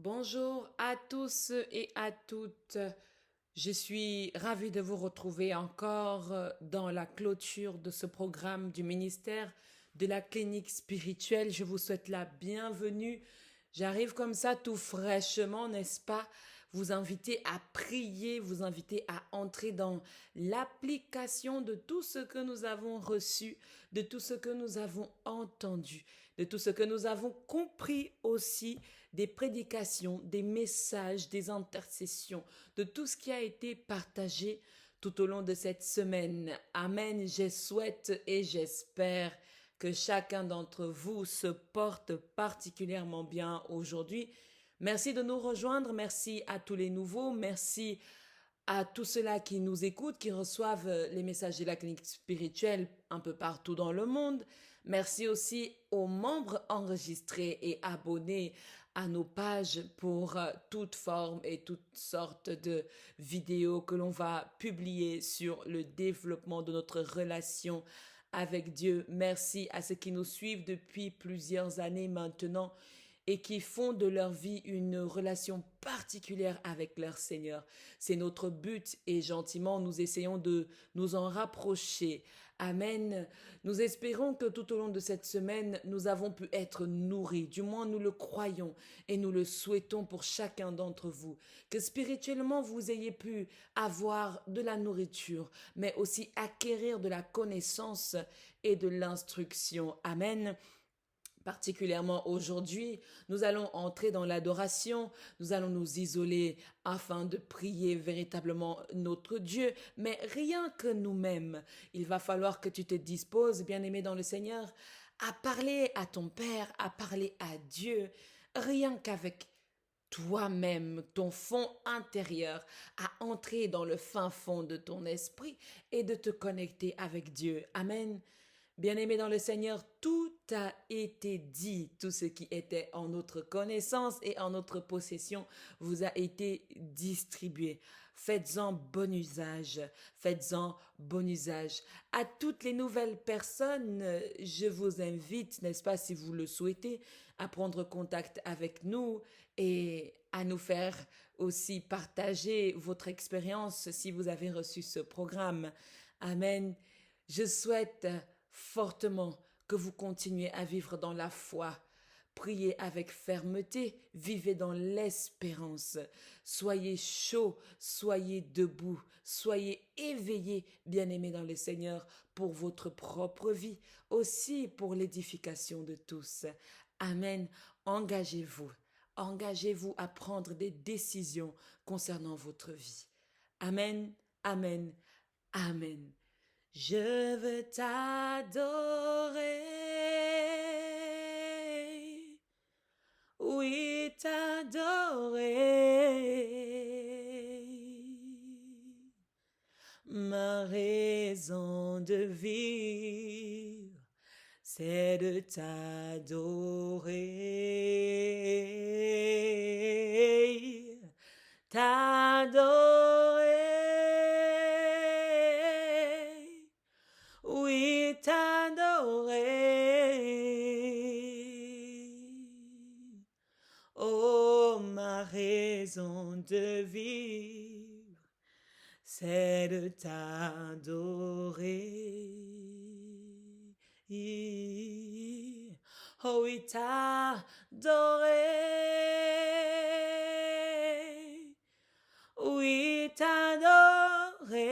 Bonjour à tous et à toutes. Je suis ravie de vous retrouver encore dans la clôture de ce programme du ministère de la clinique spirituelle. Je vous souhaite la bienvenue. J'arrive comme ça tout fraîchement, n'est-ce pas? Vous inviter à prier, vous inviter à entrer dans l'application de tout ce que nous avons reçu, de tout ce que nous avons entendu, de tout ce que nous avons compris aussi, des prédications, des messages, des intercessions, de tout ce qui a été partagé tout au long de cette semaine. Amen. Je souhaite et j'espère que chacun d'entre vous se porte particulièrement bien aujourd'hui. Merci de nous rejoindre. Merci à tous les nouveaux. Merci à tous ceux-là qui nous écoutent, qui reçoivent les messages de la clinique spirituelle un peu partout dans le monde. Merci aussi aux membres enregistrés et abonnés à nos pages pour toute forme et toutes sortes de vidéos que l'on va publier sur le développement de notre relation avec Dieu. Merci à ceux qui nous suivent depuis plusieurs années maintenant et qui font de leur vie une relation particulière avec leur Seigneur. C'est notre but et gentiment nous essayons de nous en rapprocher. Amen. Nous espérons que tout au long de cette semaine, nous avons pu être nourris, du moins nous le croyons et nous le souhaitons pour chacun d'entre vous. Que spirituellement vous ayez pu avoir de la nourriture, mais aussi acquérir de la connaissance et de l'instruction. Amen. Particulièrement aujourd'hui, nous allons entrer dans l'adoration, nous allons nous isoler afin de prier véritablement notre Dieu, mais rien que nous-mêmes. Il va falloir que tu te disposes, bien-aimé dans le Seigneur, à parler à ton Père, à parler à Dieu, rien qu'avec toi-même, ton fond intérieur, à entrer dans le fin fond de ton esprit et de te connecter avec Dieu. Amen. Bien-aimés dans le Seigneur, tout a été dit, tout ce qui était en notre connaissance et en notre possession vous a été distribué. Faites-en bon usage, faites-en bon usage. À toutes les nouvelles personnes, je vous invite, n'est-ce pas, si vous le souhaitez, à prendre contact avec nous et à nous faire aussi partager votre expérience si vous avez reçu ce programme. Amen. Je souhaite fortement que vous continuez à vivre dans la foi. Priez avec fermeté, vivez dans l'espérance. Soyez chaud, soyez debout, soyez éveillés, bien-aimés dans le Seigneur, pour votre propre vie, aussi pour l'édification de tous. Amen. Engagez-vous. Engagez-vous à prendre des décisions concernant votre vie. Amen, amen, amen. Je veux t'adorer, oui t'adorer, ma raison de vivre, c'est de t'adorer, t'adorer. Oui, t'adorer. Oh, ma raison de vivre, c'est de t'adorer. Oh, oui, t'adorer. Oui, t'adorer.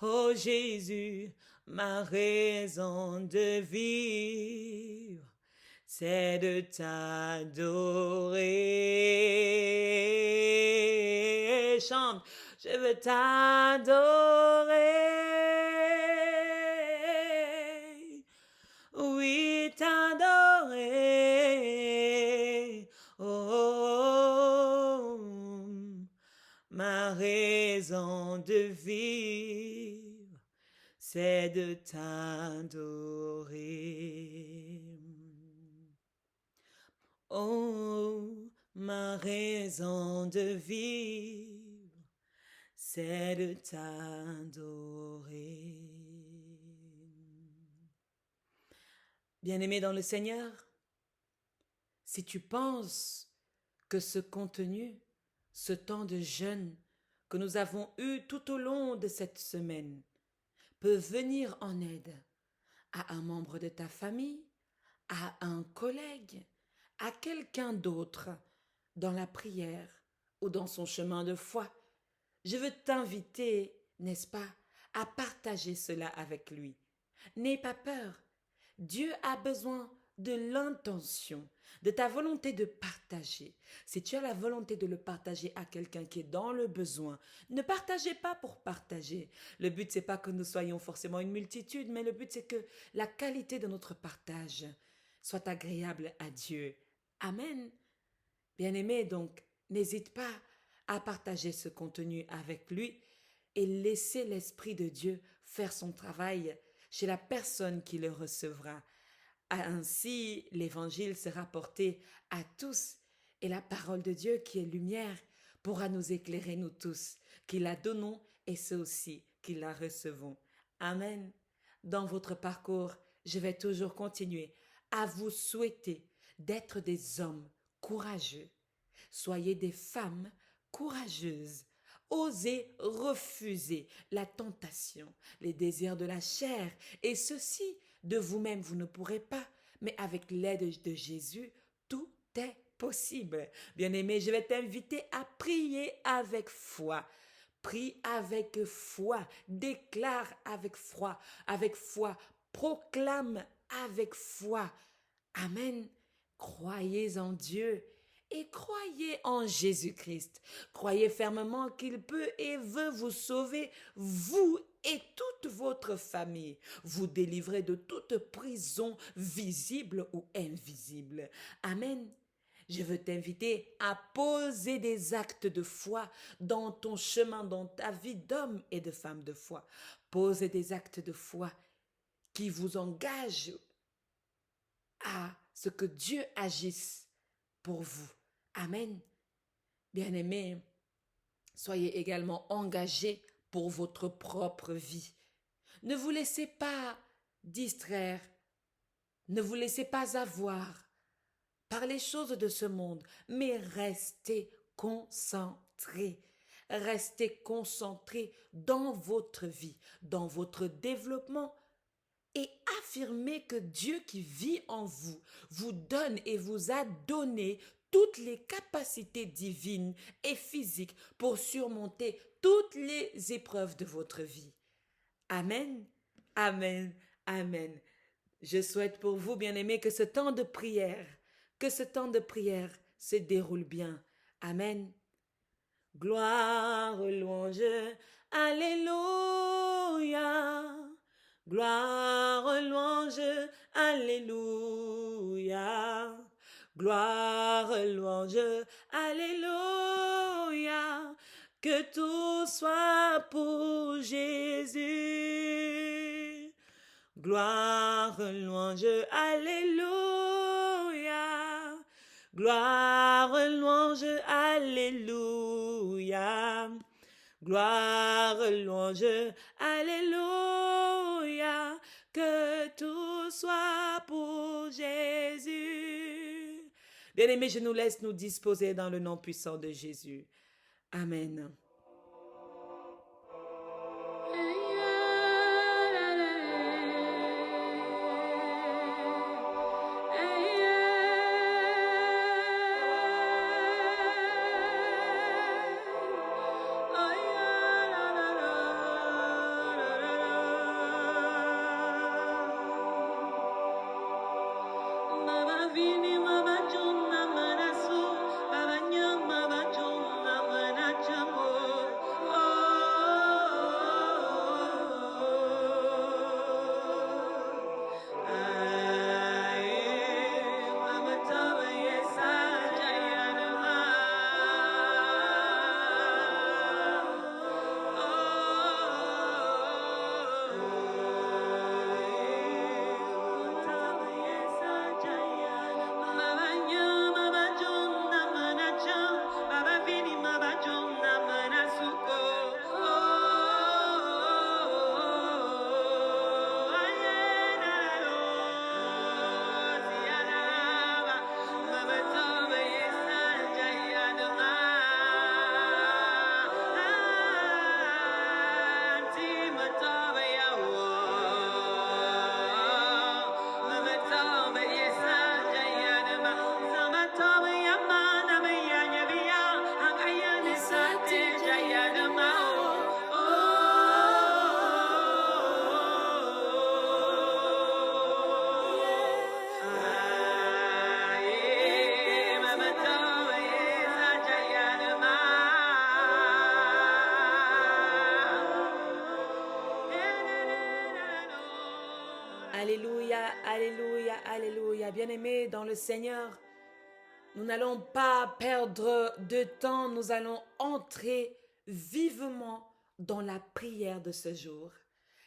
Oh Jésus, ma raison de vivre, c'est de t'adorer. Chante, je veux t'adorer. Oui, t'adorer. Oh, ma raison de vivre, c'est de t'adorer. Oh, ma raison de vivre, c'est de t'adorer. Bien-aimés dans le Seigneur, si tu penses que ce contenu, ce temps de jeûne que nous avons eu tout au long de cette semaine peut venir en aide à un membre de ta famille, à un collègue, à quelqu'un d'autre dans la prière ou dans son chemin de foi, je veux t'inviter, n'est-ce pas, à partager cela avec lui. N'aie pas peur. Dieu a besoin de l'intention, de ta volonté de partager. Si tu as la volonté de le partager à quelqu'un qui est dans le besoin, ne partagez pas pour partager. Le but, c'est pas que nous soyons forcément une multitude, mais le but, c'est que la qualité de notre partage soit agréable à Dieu. Amen. Bien-aimé, donc, n'hésite pas à partager ce contenu avec lui et laisser l'Esprit de Dieu faire son travail chez la personne qui le recevra. Ainsi, l'Évangile sera porté à tous et la parole de Dieu qui est lumière pourra nous éclairer nous tous, qui la donnons et ceux aussi qui la recevons. Amen. Dans votre parcours, je vais toujours continuer à vous souhaiter d'être des hommes courageux. Soyez des femmes courageuses. Osez refuser la tentation, les désirs de la chair, et ceci, de vous-même, vous ne pourrez pas, mais avec l'aide de Jésus, tout est possible. Bien-aimé, je vais t'inviter à prier avec foi. Prie avec foi, déclare avec foi, proclame avec foi. Amen. Croyez en Dieu et croyez en Jésus-Christ. Croyez fermement qu'il peut et veut vous sauver, vous et toute votre famille, vous délivrer de toute prison visible ou invisible. Amen. Je veux t'inviter à poser des actes de foi dans ton chemin, dans ta vie d'homme et de femme de foi. Posez des actes de foi qui vous engagent à ce que Dieu agisse pour vous. Amen. Bien-aimés, soyez également engagés pour votre propre vie. Ne vous laissez pas distraire, ne vous laissez pas avoir par les choses de ce monde, mais restez concentrés. Restez concentrés dans votre vie, dans votre développement et affirmez que Dieu qui vit en vous vous donne et vous a donné toutes les capacités divines et physiques pour surmonter toutes les épreuves de votre vie. Amen, amen, amen. Je souhaite pour vous, bien-aimés, que ce temps de prière se déroule bien. Amen. Gloire, louange, alléluia. Gloire, louange, alléluia. Gloire, louange, alléluia. Que tout soit pour Jésus. Gloire, louange, alléluia. Gloire, louange, alléluia. Gloire, louange, alléluia. Que tout soit pour Jésus. Bien-aimés, je nous laisse nous disposer dans le nom puissant de Jésus. Amen. alléluia, alléluia. Bien-aimés dans le Seigneur, nous n'allons pas perdre de temps, nous allons entrer vivement dans la prière de ce jour.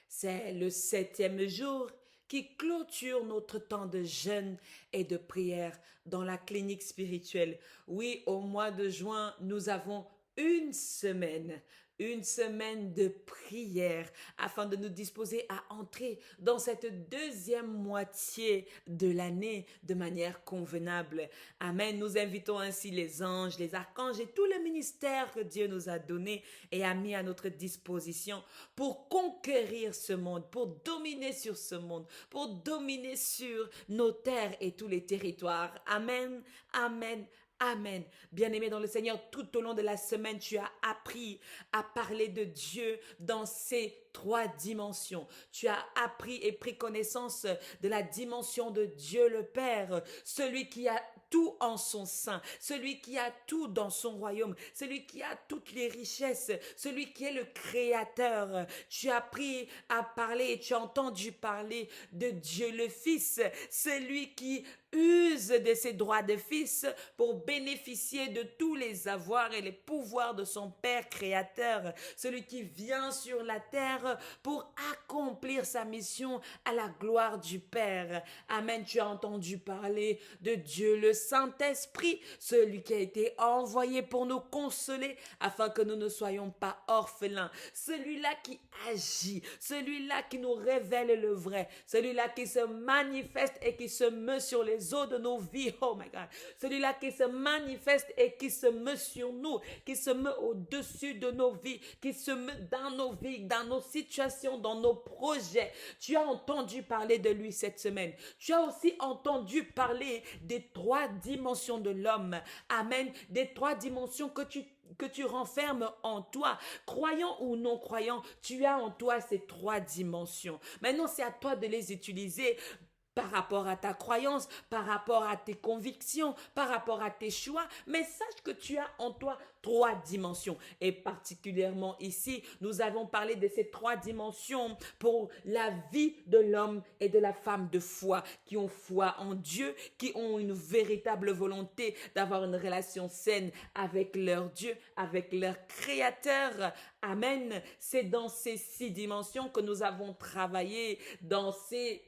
C'est le 7e jour qui clôture notre temps de jeûne et de prière dans la clinique spirituelle. Oui, au mois de juin, nous avons une semaine de prière afin de nous disposer à entrer dans cette deuxième moitié de l'année de manière convenable. Amen. Nous invitons ainsi les anges, les archanges et tout le ministère que Dieu nous a donné et a mis à notre disposition pour conquérir ce monde, pour dominer sur ce monde, pour dominer sur nos terres et tous les territoires. Amen, amen. Amen. Bien-aimé dans le Seigneur, tout au long de la semaine, tu as appris à parler de Dieu dans ces 3 dimensions. Tu as appris et pris connaissance de la dimension de Dieu le Père, celui qui a tout en son sein, celui qui a tout dans son royaume, celui qui a toutes les richesses, celui qui est le créateur. Tu as appris à parler et tu as entendu parler de Dieu le Fils, celui qui use de ses droits de fils pour bénéficier de tous les avoirs et les pouvoirs de son Père créateur, celui qui vient sur la terre pour accomplir sa mission à la gloire du Père. Amen. Tu as entendu parler de Dieu le Saint-Esprit, celui qui a été envoyé pour nous consoler afin que nous ne soyons pas orphelins, celui-là qui agit, celui-là qui nous révèle le vrai, celui-là qui se manifeste et qui se meut sur les eaux de nos vies, oh my God, celui-là qui se manifeste et qui se meut sur nous, qui se meut au-dessus de nos vies, qui se meut dans nos vies, dans nos situations, dans nos projets. Tu as entendu parler de lui cette semaine. Tu as aussi entendu parler des 3 dimensions de l'homme. Amen. Des 3 dimensions que tu renfermes en toi. Croyant ou non croyant, tu as en toi ces 3 dimensions. Maintenant, c'est à toi de les utiliser par rapport à ta croyance, par rapport à tes convictions, par rapport à tes choix, mais sache que tu as en toi 3 dimensions. Et particulièrement ici, nous avons parlé de ces 3 dimensions pour la vie de l'homme et de la femme de foi, qui ont foi en Dieu, qui ont une véritable volonté d'avoir une relation saine avec leur Dieu, avec leur Créateur. Amen. C'est dans ces 6 dimensions que nous avons travaillé dans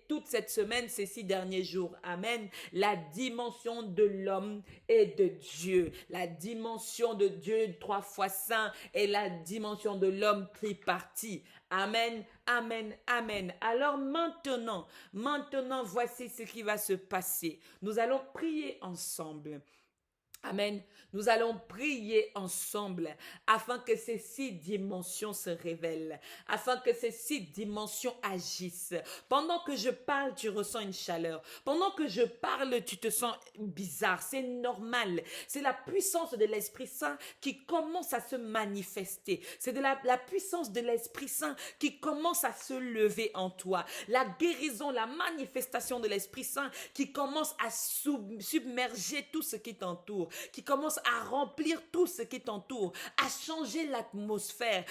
toute cette semaine, ces 6 derniers jours. Amen. La dimension de l'homme et de Dieu. La dimension de Dieu 3 fois saint et la dimension de l'homme tripartie. Amen, amen, amen. Alors maintenant, voici ce qui va se passer. Nous allons prier ensemble. Amen. Nous allons prier ensemble afin que ces 6 dimensions se révèlent, afin que ces 6 dimensions agissent. Pendant que je parle, tu ressens une chaleur. Pendant que je parle, tu te sens bizarre. C'est normal. C'est la puissance de l'Esprit Saint qui commence à se manifester. C'est de la puissance de l'Esprit Saint qui commence à se lever en toi. La guérison, la manifestation de l'Esprit Saint qui commence à submerger tout ce qui t'entoure, qui commence à remplir tout ce qui t'entoure, à changer l'atmosphère,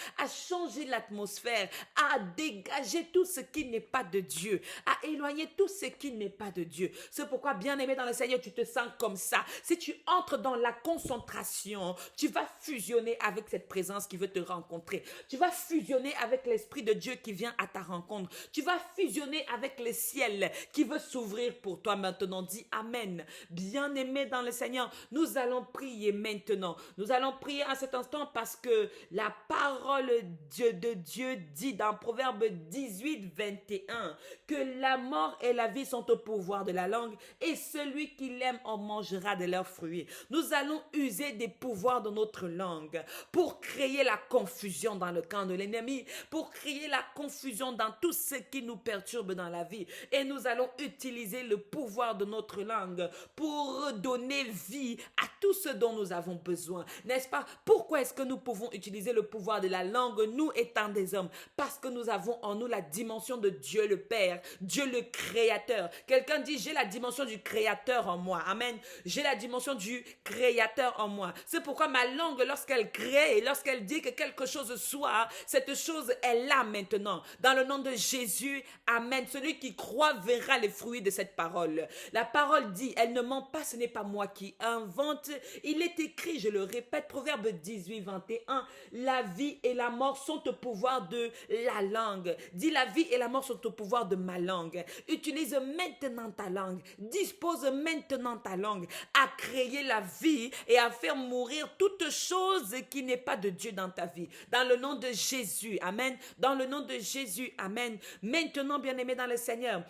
à dégager tout ce qui n'est pas de Dieu, à éloigner tout ce qui n'est pas de Dieu. C'est pourquoi, bien-aimé dans le Seigneur, tu te sens comme ça. Si tu entres dans la concentration, tu vas fusionner avec cette présence qui veut te rencontrer. Tu vas fusionner avec l'Esprit de Dieu qui vient à ta rencontre. Tu vas fusionner avec le ciel qui veut s'ouvrir pour toi maintenant. Dis Amen. Bien-aimé dans le Seigneur, nous allons prier maintenant. Nous allons prier à cet instant parce que la parole de Dieu dit dans Proverbe 18, 21 que la mort et la vie sont au pouvoir de la langue et celui qui l'aime en mangera de leurs fruits. Nous allons user des pouvoirs de notre langue pour créer la confusion dans le camp de l'ennemi, pour créer la confusion dans tout ce qui nous perturbe dans la vie. Et nous allons utiliser le pouvoir de notre langue pour donner vie à tout ce dont nous avons besoin. N'est-ce pas? Pourquoi est-ce que nous pouvons utiliser le pouvoir de la langue, nous étant des hommes? Parce que nous avons en nous la dimension de Dieu le Père, Dieu le Créateur. Quelqu'un dit, j'ai la dimension du Créateur en moi. Amen. J'ai la dimension du Créateur en moi. C'est pourquoi ma langue, lorsqu'elle crée et lorsqu'elle dit que quelque chose soit, cette chose est là maintenant. Dans le nom de Jésus, amen. Celui qui croit verra les fruits de cette parole. La parole dit, elle ne ment pas, ce n'est pas moi qui invente. Il est écrit, je le répète, Proverbe 18, 21, la vie et la mort sont au pouvoir de la langue. Dis, la vie et la mort sont au pouvoir de ma langue. Utilise maintenant ta langue. Dispose maintenant ta langue à créer la vie et à faire mourir toute chose qui n'est pas de Dieu dans ta vie. Dans le nom de Jésus, amen. Dans le nom de Jésus, amen. Maintenant, bien-aimés dans le Seigneur,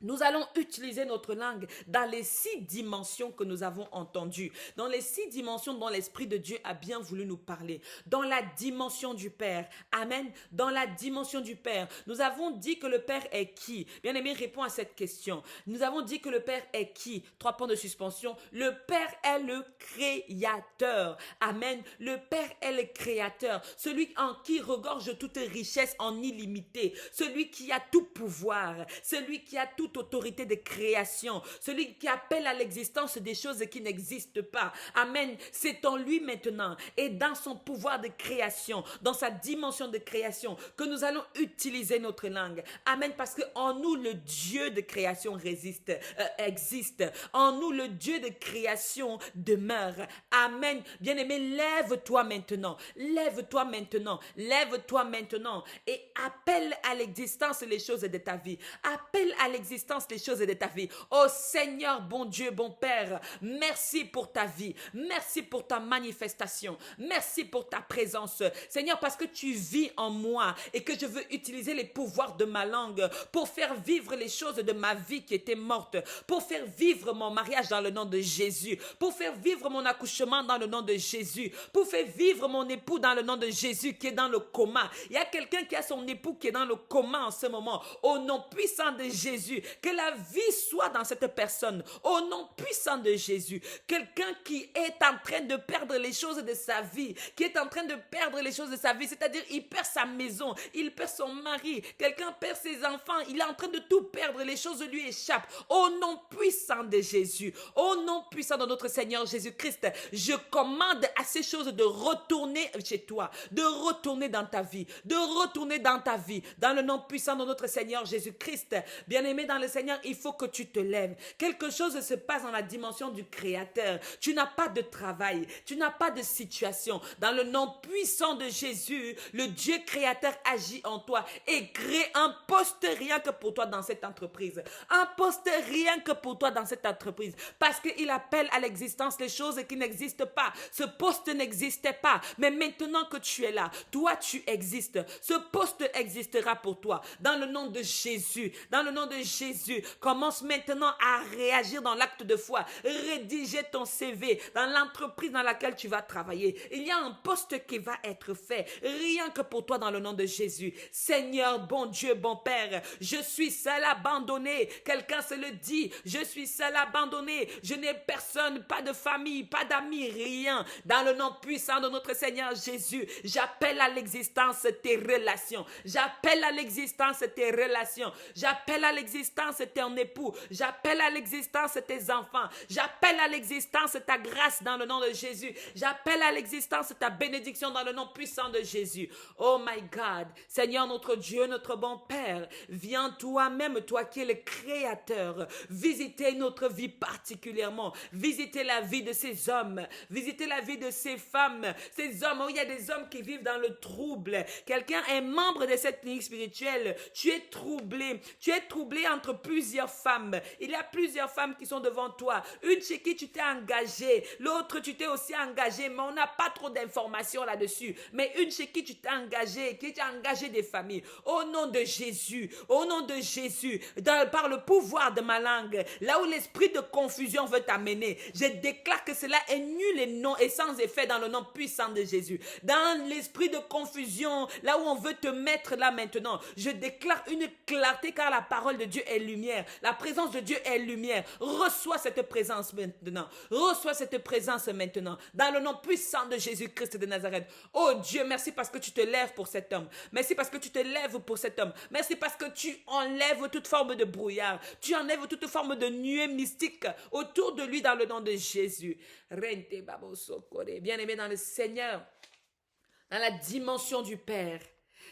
nous allons utiliser notre langue dans les 6 dimensions que nous avons entendues, dans les 6 dimensions dont l'Esprit de Dieu a bien voulu nous parler, dans la dimension du Père, amen, dans la dimension du Père. Nous avons dit que le Père est qui? Bien-aimé, réponds à cette question. Nous avons dit que le Père est qui? 3 points de suspension. Le Père est le Créateur, amen. Le Père est le Créateur, celui en qui regorge toute richesse en illimité, celui qui a tout pouvoir, celui qui a toute autorité de création, celui qui appelle à l'existence des choses qui n'existent pas. Amen. C'est en lui maintenant et dans son pouvoir de création, dans sa dimension de création, que nous allons utiliser notre langue. Amen. Parce que en nous, le Dieu de création existe. En nous, le Dieu de création demeure. Amen. Bien-aimé, lève-toi maintenant. Lève-toi maintenant. Lève-toi maintenant et appelle à l'existence les choses de ta vie. Appelle à l'existence les choses de ta vie. Oh Seigneur, bon Dieu, bon Père, merci pour ta vie. Merci pour ta manifestation. Merci pour ta présence. Seigneur, parce que tu vis en moi et que je veux utiliser les pouvoirs de ma langue pour faire vivre les choses de ma vie qui était morte, pour faire vivre mon mariage dans le nom de Jésus, pour faire vivre mon accouchement dans le nom de Jésus, pour faire vivre mon époux dans le nom de Jésus qui est dans le coma. Il y a quelqu'un qui a son époux qui est dans le coma en ce moment. Au nom puissant de Jésus, que la vie soit dans cette personne. Au nom puissant de Jésus, quelqu'un qui est en train de perdre les choses de sa vie, qui est en train de perdre les choses de sa vie, c'est-à-dire il perd sa maison, il perd son mari, quelqu'un perd ses enfants, il est en train de tout perdre, les choses lui échappent. Au nom puissant de Jésus, au nom puissant de notre Seigneur Jésus-Christ, je commande à ces choses de retourner chez toi, de retourner dans ta vie, de retourner dans ta vie, dans le nom puissant de notre Seigneur Jésus-Christ. Bien-aimé dans le Seigneur, il faut que tu te lèves. Quelque chose se passe dans la dimension du Créateur. Tu n'as pas de travail, tu n'as pas de situation. Dans le nom puissant de Jésus, le Dieu Créateur agit en toi et crée un poste rien que pour toi dans cette entreprise. Un poste rien que pour toi dans cette entreprise. Parce qu'il appelle à l'existence les choses qui n'existent pas. Ce poste n'existait pas. Mais maintenant que tu es là, toi tu existes. Ce poste existera pour toi. Dans le nom de Jésus, dans le nom de Jésus, commence maintenant à réagir dans l'acte de foi. Rédiger ton CV dans l'entreprise dans laquelle tu vas travailler. Il y a un poste qui va être fait, rien que pour toi dans le nom de Jésus. Seigneur, bon Dieu, bon Père, je suis seul abandonné. Quelqu'un se le dit, je suis seul abandonné. Je n'ai personne, pas de famille, pas d'amis, rien. Dans le nom puissant de notre Seigneur Jésus, j'appelle à l'existence tes relations. J'appelle à l'existence tes relations. J'appelle à l'existence ton époux. J'appelle à l'existence tes enfants. J'appelle à l'existence ta grâce dans le nom de Jésus. J'appelle à l'existence ta bénédiction dans le nom puissant de Jésus. Oh my God, Seigneur notre Dieu, notre bon Père, viens toi-même, toi qui es le Créateur, visiter notre vie particulièrement. Visiter la vie de ces hommes. Visiter la vie de ces femmes. Ces hommes, oh, il y a des hommes qui vivent dans le trouble. Quelqu'un est membre de cette ligne spirituelle. Tu es troublé. Tu es troublé entre plusieurs femmes. Il y a plusieurs femmes qui sont devant toi. Une chez qui tu t'es engagé. L'autre, tu t'es aussi engagé, mais on n'a pas trop d'informations là-dessus. Mais une chez qui tu t'es engagé, qui t'a engagé des familles. Au nom de Jésus, au nom de Jésus, par le pouvoir de ma langue, là où l'esprit de confusion veut t'amener, je déclare que cela est nul et non et sans effet dans le nom puissant de Jésus. Dans l'esprit de confusion, là où on veut te mettre là maintenant, je déclare une clarté car la parole de Dieu est lumière. La présence de Dieu est lumière. Reçois cette présence maintenant. Reçois cette présence maintenant. Dans le nom puissant de Jésus-Christ de Nazareth. Oh Dieu, merci parce que tu te lèves pour cet homme. Merci parce que tu te lèves pour cet homme. Merci parce que tu enlèves toute forme de brouillard. Tu enlèves toute forme de nuée mystique autour de lui dans le nom de Jésus. Bien-aimé dans le Seigneur, dans la dimension du Père.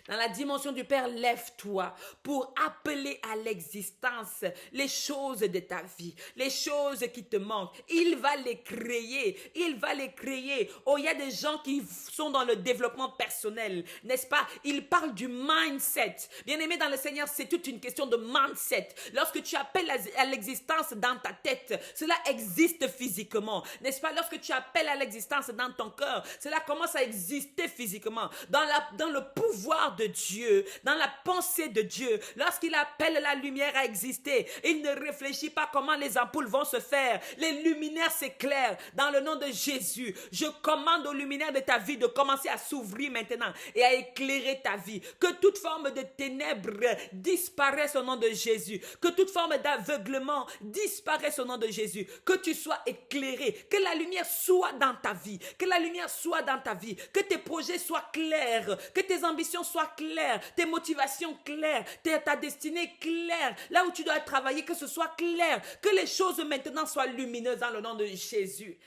Dans la dimension du Père, lève-toi pour appeler à l'existence les choses de ta vie, les choses qui te manquent. Il va les créer, il va les créer. Oh, il y a des gens qui sont dans le développement personnel, n'est-ce pas? Ils parlent du mindset. Bien-aimé dans le Seigneur, c'est toute une question de mindset. Lorsque tu appelles à l'existence dans ta tête, cela existe physiquement, n'est-ce pas? Lorsque tu appelles à l'existence dans ton cœur, cela commence à exister physiquement. Dans le pouvoir de Dieu, dans la pensée de Dieu, lorsqu'il appelle la lumière à exister, il ne réfléchit pas comment les ampoules vont se faire. Les luminaires s'éclairent dans le nom de Jésus. Je commande aux luminaires de ta vie de commencer à s'ouvrir maintenant et à éclairer ta vie. Que toute forme de ténèbres disparaisse au nom de Jésus. Que toute forme d'aveuglement disparaisse au nom de Jésus. Que tu sois éclairé. Que la lumière soit dans ta vie. Que la lumière soit dans ta vie. Que tes projets soient clairs. Que tes ambitions soient claires, tes motivations claires, ta destinée claire, là où tu dois travailler, que ce soit clair, que les choses maintenant soient lumineuses dans le nom de Jésus.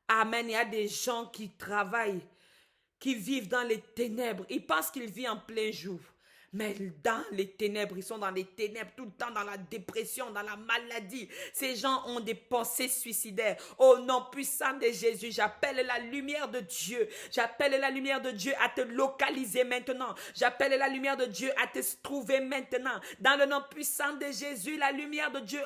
Amen. Il y a des gens qui travaillent, qui vivent dans les ténèbres. Ils pensent qu'ils vivent en plein jour. Mais dans les ténèbres, ils sont dans les ténèbres tout le temps, dans la dépression, dans la maladie. Ces gens ont des pensées suicidaires. Au nom puissant de Jésus, j'appelle la lumière de Dieu. J'appelle la lumière de Dieu à te localiser maintenant. J'appelle la lumière de Dieu à te trouver maintenant. Dans le nom puissant de Jésus, la lumière de Dieu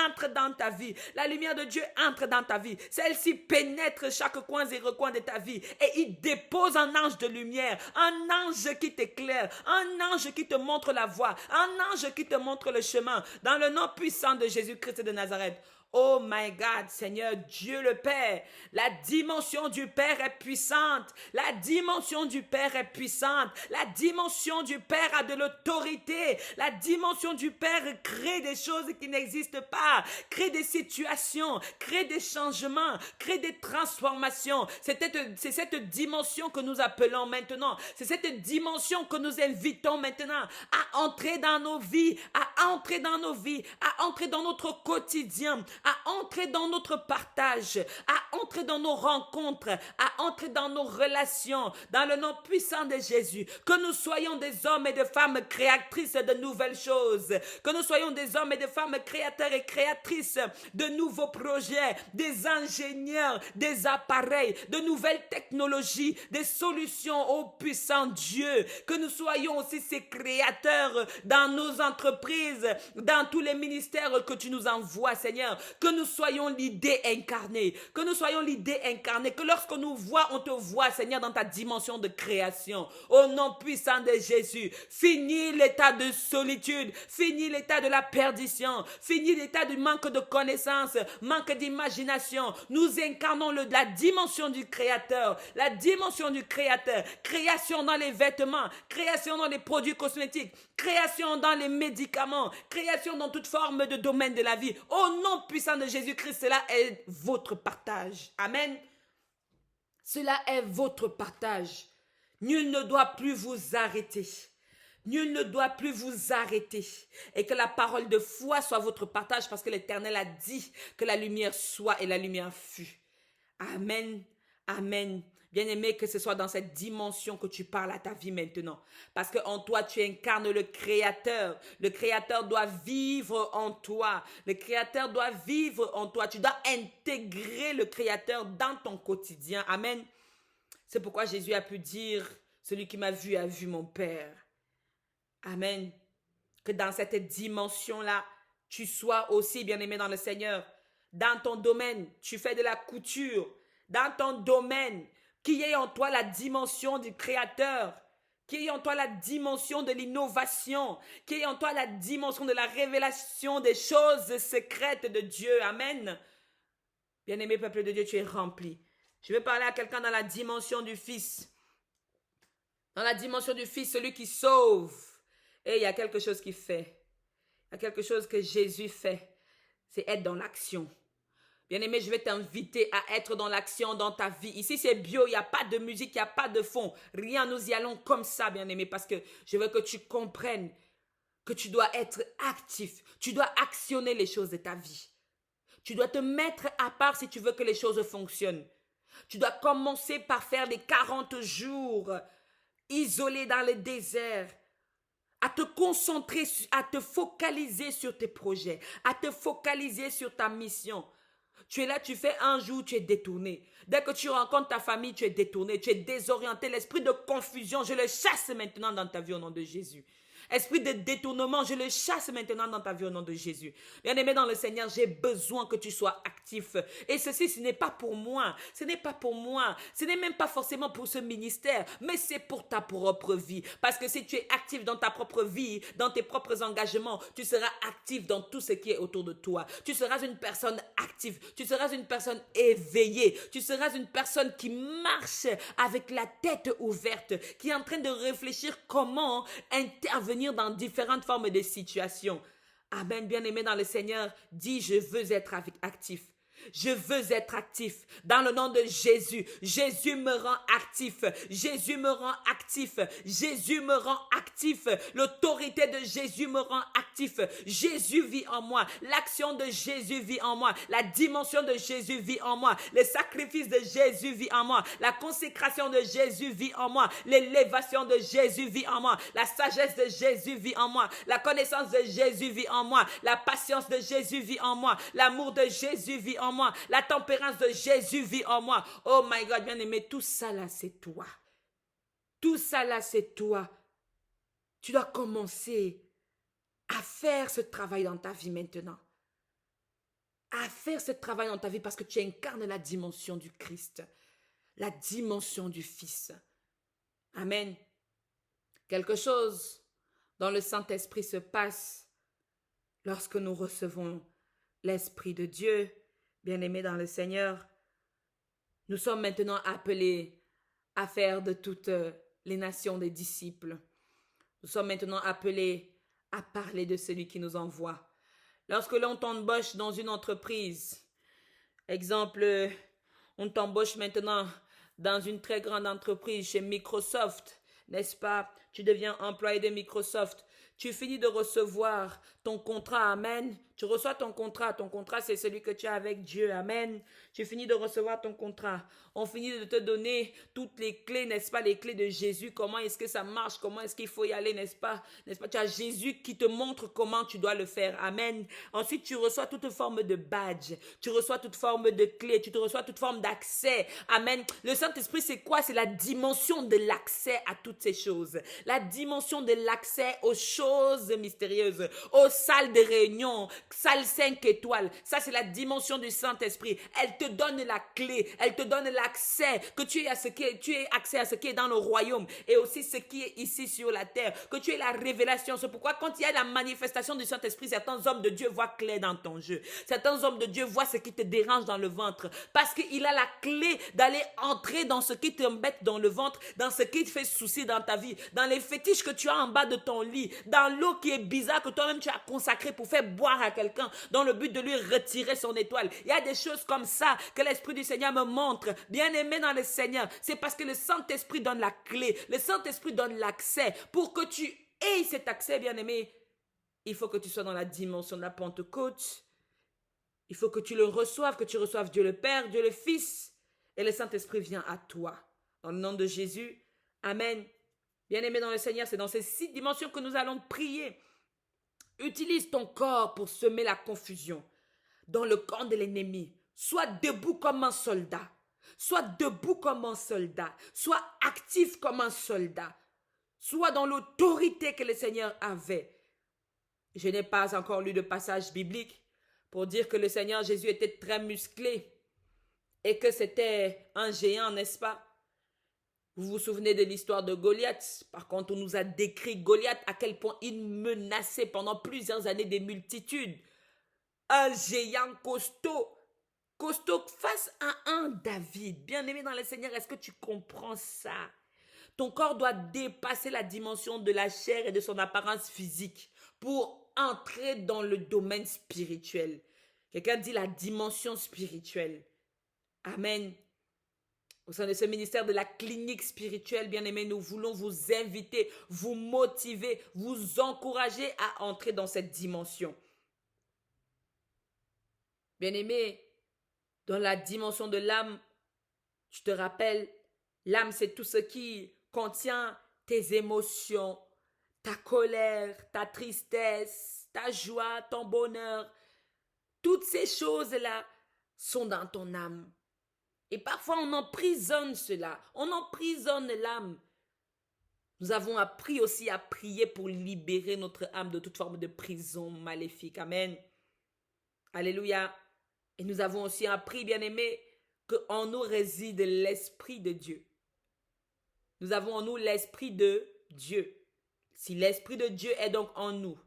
entre dans ta vie. La lumière de Dieu entre dans ta vie. Celle-ci pénètre chaque coin et recoin de ta vie. Et il dépose un ange de lumière, un ange qui t'éclaire, un ange qui te montre la voie, un ange qui te montre le chemin, dans le nom puissant de Jésus-Christ de Nazareth. Oh my God, Seigneur Dieu le Père, la dimension du Père est puissante, la dimension du Père est puissante, la dimension du Père a de l'autorité, la dimension du Père crée des choses qui n'existent pas, crée des situations, crée des changements, crée des transformations. C'est cette dimension que nous appelons maintenant, c'est cette dimension que nous invitons maintenant à entrer dans nos vies, à entrer dans nos vies, à entrer dans notre quotidien, à entrer dans notre partage, à entrer dans nos rencontres, à entrer dans nos relations, dans le nom puissant de Jésus. Que nous soyons des hommes et des femmes créatrices de nouvelles choses, que nous soyons des hommes et des femmes créateurs et créatrices de nouveaux projets, des ingénieurs, des appareils, de nouvelles technologies, des solutions au puissant Dieu. Que nous soyons aussi ces créateurs dans nos entreprises, dans tous les ministères que tu nous envoies, Seigneur. Que nous soyons l'idée incarnée, que nous soyons l'idée incarnée, que lorsqu'on nous voit, on te voit, Seigneur, dans ta dimension de création. Au nom puissant de Jésus, finis l'état de solitude, finis l'état de la perdition, finis l'état du manque de connaissance, manque d'imagination. Nous incarnons la dimension du Créateur, la dimension du Créateur, création dans les vêtements, création dans les produits cosmétiques, création dans les médicaments, création dans toute forme de domaine de la vie. Au nom puissant de Jésus-Christ, cela est votre partage. Amen. Cela est votre partage. Nul ne doit plus vous arrêter. Nul ne doit plus vous arrêter. Et que la parole de foi soit votre partage parce que l'Éternel a dit que la lumière soit et la lumière fut. Amen. Amen. Bien-aimé, que ce soit dans cette dimension que tu parles à ta vie maintenant. Parce qu'en toi, tu incarnes le Créateur. Le Créateur doit vivre en toi. Le Créateur doit vivre en toi. Tu dois intégrer le Créateur dans ton quotidien. Amen. C'est pourquoi Jésus a pu dire, celui qui m'a vu a vu mon Père. Amen. Que dans cette dimension-là, tu sois aussi bien-aimé dans le Seigneur. Dans ton domaine, tu fais de la couture. Dans ton domaine, qu'il y ait en toi la dimension du Créateur, qu'il y ait en toi la dimension de l'innovation, qu'il y ait en toi la dimension de la révélation des choses secrètes de Dieu. Amen. Bien-aimé peuple de Dieu, tu es rempli. Je veux parler à quelqu'un dans la dimension du Fils. Dans la dimension du Fils, celui qui sauve. Et il y a quelque chose qui fait. Il y a quelque chose que Jésus fait, c'est être dans l'action. Bien-aimé, je vais t'inviter à être dans l'action dans ta vie. Ici, c'est bio, il n'y a pas de musique, il n'y a pas de fond. Rien, nous y allons comme ça, bien-aimé, parce que je veux que tu comprennes que tu dois être actif. Tu dois actionner les choses de ta vie. Tu dois te mettre à part si tu veux que les choses fonctionnent. Tu dois commencer par faire les 40 jours isolés dans le désert, à te concentrer, à te focaliser sur tes projets, à te focaliser sur ta mission. Tu es là, tu fais un jour, tu es détourné. Dès que tu rencontres ta famille, tu es détourné, tu es désorienté. L'esprit de confusion, je le chasse maintenant dans ta vie au nom de Jésus. Esprit de détournement, je le chasse maintenant dans ta vie au nom de Jésus. Bien-aimé dans le Seigneur, j'ai besoin que tu sois actif. Et ceci, ce n'est pas pour moi. Ce n'est pas pour moi. Ce n'est même pas forcément pour ce ministère, mais c'est pour ta propre vie. Parce que si tu es actif dans ta propre vie, dans tes propres engagements, tu seras actif dans tout ce qui est autour de toi. Tu seras une personne active. Tu seras une personne éveillée. Tu seras une personne qui marche avec la tête ouverte, qui est en train de réfléchir comment intervenir dans différentes formes de situations. Amen, bien-aimé dans le Seigneur, dis je veux être actif. Je veux être actif dans le nom de Jésus. Jésus me rend actif. Jésus me rend actif. Jésus me rend actif. L'autorité de Jésus me rend actif. Jésus vit en moi. L'action de Jésus vit en moi. La dimension de Jésus vit en moi. Le sacrifice de Jésus vit en moi. La consécration de Jésus vit en moi. L'élévation de Jésus vit en moi. La sagesse de Jésus vit en moi. La connaissance de Jésus vit en moi. La patience de Jésus vit en moi. L'amour de Jésus vit en moi. La tempérance de Jésus vit en moi. Oh my God, bien-aimé, tout ça là, c'est toi. Tout ça là, c'est toi. Tu dois commencer à faire ce travail dans ta vie maintenant. À faire ce travail dans ta vie parce que tu incarnes la dimension du Christ. La dimension du Fils. Amen. Quelque chose dans le Saint-Esprit se passe lorsque nous recevons l'Esprit de Dieu. Bien-aimés dans le Seigneur, nous sommes maintenant appelés à faire de toutes les nations des disciples. Nous sommes maintenant appelés à parler de celui qui nous envoie. Lorsque l'on t'embauche dans une entreprise, exemple, on t'embauche maintenant dans une très grande entreprise chez Microsoft, n'est-ce pas? Tu deviens employé de Microsoft. Tu finis de recevoir ton contrat, amen. Tu reçois ton contrat c'est celui que tu as avec Dieu, amen. Tu finis de recevoir ton contrat. On finit de te donner toutes les clés, n'est-ce pas, les clés de Jésus. Comment est-ce que ça marche? Comment est-ce qu'il faut y aller, n'est-ce pas? N'est-ce pas? Tu as Jésus qui te montre comment tu dois le faire, amen. Ensuite, tu reçois toute forme de badge. Tu reçois toute forme de clé. Tu te reçois toute forme d'accès, amen. Le Saint-Esprit, c'est quoi? C'est la dimension de l'accès à toutes ces choses. La dimension de l'accès aux choses mystérieuses, aux salles de réunion, salle 5 étoiles. Ça, c'est la dimension du Saint-Esprit. Elle te donne la clé, elle te donne l'accès, que tu aies accès à ce qui est dans le royaume et aussi ce qui est ici sur la terre, que tu aies la révélation. C'est pourquoi quand il y a la manifestation du Saint-Esprit, certains hommes de Dieu voient clair dans ton jeu. Certains hommes de Dieu voient ce qui te dérange dans le ventre parce qu'il a la clé d'aller entrer dans ce qui t'embête dans le ventre, dans ce qui te fait souci dans ta vie, dans les fétiches que tu as en bas de ton lit, dans l'eau qui est bizarre que toi-même tu as consacrée pour faire boire à quelqu'un dans le but de lui retirer son étoile. Il y a des choses comme ça que l'Esprit du Seigneur me montre. Bien-aimé dans le Seigneur, c'est parce que le Saint-Esprit donne la clé, le Saint-Esprit donne l'accès. Pour que tu aies cet accès, bien-aimé, il faut que tu sois dans la dimension de la Pentecôte. Il faut que tu le reçoives, que tu reçoives Dieu le Père, Dieu le Fils, et le Saint-Esprit vient à toi. Dans le nom de Jésus, amen. Bien-aimé dans le Seigneur, c'est dans ces 6 dimensions que nous allons prier. Utilise ton corps pour semer la confusion dans le camp de l'ennemi. Sois debout comme un soldat. Sois debout comme un soldat. Sois actif comme un soldat. Sois dans l'autorité que le Seigneur avait. Je n'ai pas encore lu de passage biblique pour dire que le Seigneur Jésus était très musclé et que c'était un géant, n'est-ce pas? Vous vous souvenez de l'histoire de Goliath? Par contre, on nous a décrit Goliath à quel point il menaçait pendant plusieurs années des multitudes. Un géant costaud face à un David. Bien-aimé dans le Seigneur, est-ce que tu comprends ça? Ton corps doit dépasser la dimension de la chair et de son apparence physique pour entrer dans le domaine spirituel. Quelqu'un dit la dimension spirituelle. Amen. Au sein de ce ministère de la clinique spirituelle, bien-aimés, nous voulons vous inviter, vous motiver, vous encourager à entrer dans cette dimension. Bien-aimés, dans la dimension de l'âme, je te rappelle, l'âme, c'est tout ce qui contient tes émotions, ta colère, ta tristesse, ta joie, ton bonheur. Toutes ces choses-là sont dans ton âme. Et parfois, on emprisonne cela. On emprisonne l'âme. Nous avons appris aussi à prier pour libérer notre âme de toute forme de prison maléfique. Amen. Alléluia. Et nous avons aussi appris, bien-aimés, qu'en nous réside l'Esprit de Dieu. Nous avons en nous l'Esprit de Dieu. Si l'Esprit de Dieu est donc en nous,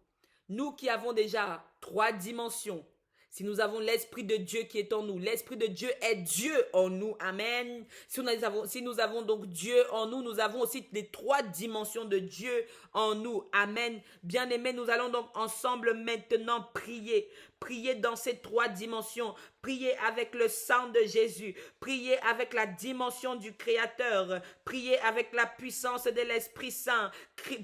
nous qui avons déjà 3 dimensions, si nous avons l'Esprit de Dieu qui est en nous, l'Esprit de Dieu est Dieu en nous. Amen. Si nous avons donc Dieu en nous, nous avons aussi les 3 dimensions de Dieu en nous. Amen. Bien-aimés, nous allons donc ensemble maintenant prier. Prier dans ces 3 dimensions. Prier avec le sang de Jésus. Prier avec la dimension du Créateur. Prier avec la puissance de l'Esprit Saint.